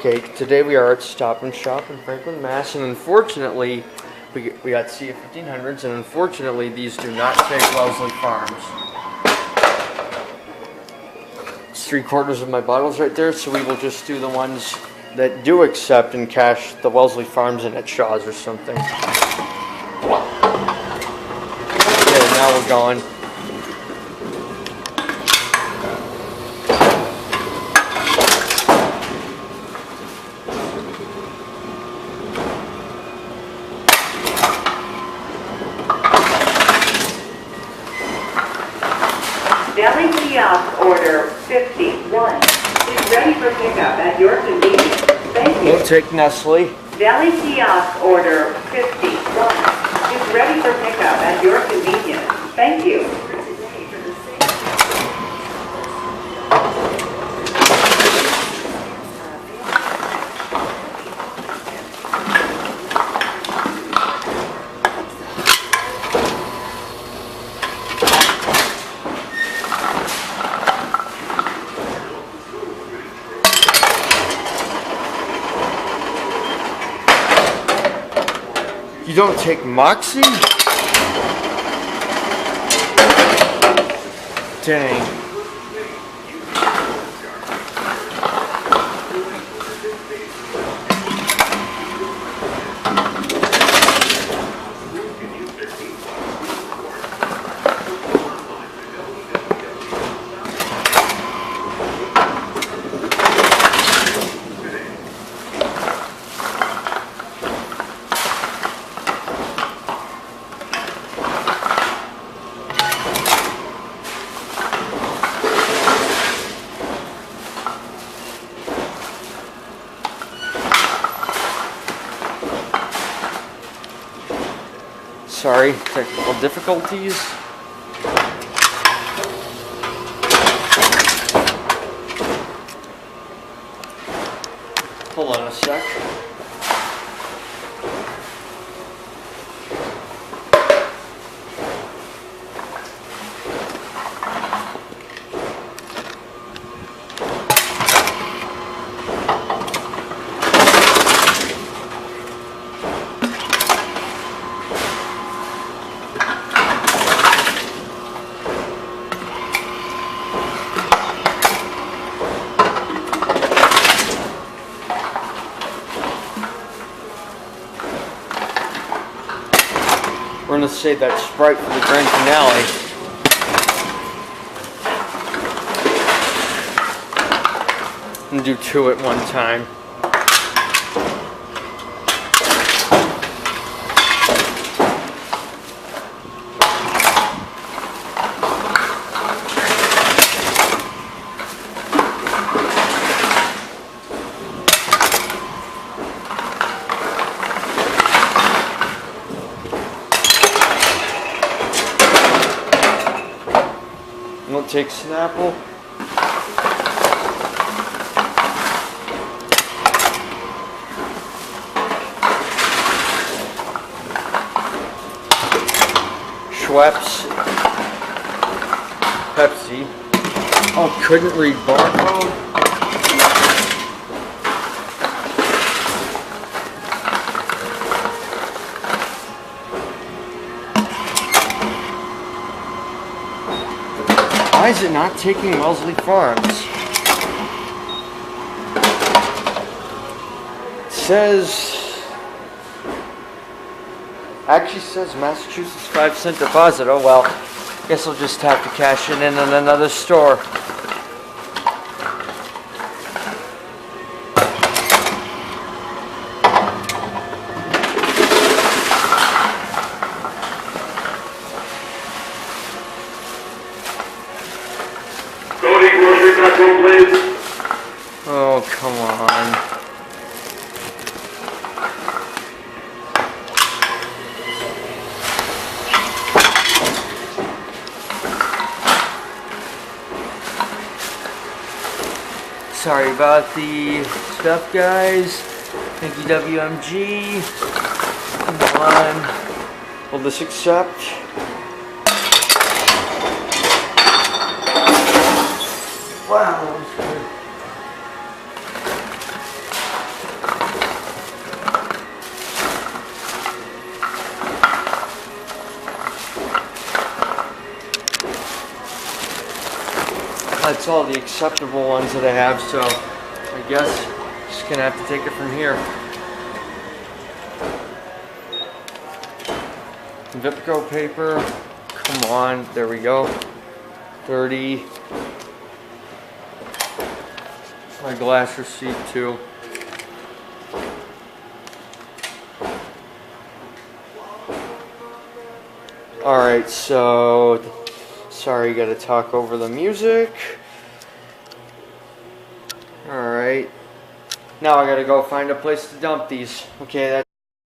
Okay, today we are at Stop&Shop in Franklin, Mass. And unfortunately, we got CF-1500s, and unfortunately these do not take Wellesley Farms. It's 3/4 of my bottles right there, so we will just do the ones that do accept and cash the Wellesley Farms in at Shaw's or something. Okay, now we're going. Deli kiosk order 51 is ready for pickup at your convenience. Thank you. We'll take Nestle. Deli kiosk order 51 is ready for pickup at your convenience. Thank you. You don't take Moxie? Dang. Sorry, technical difficulties. Hold on a sec. We're going to save that Sprite for the grand finale. And do 2 at one time. We'll take Snapple. Schweppes. Pepsi. Oh, couldn't read barcode. Why is it not taking Wellesley Farms? It actually says Massachusetts 5-cent deposit. Oh well, guess I'll just have to cash it in another store. Oh, come on. Sorry about the stuff, guys. Thank you, WMG. Come on. Will this accept? Wow, that was good. That's all the acceptable ones that I have, so I guess just gonna have to take it from here. Envipco paper, come on, there we go. 30. My glass receipt too. Alright, so sorry, gotta talk over the music. Alright. Now I gotta go find a place to dump these. Okay, that's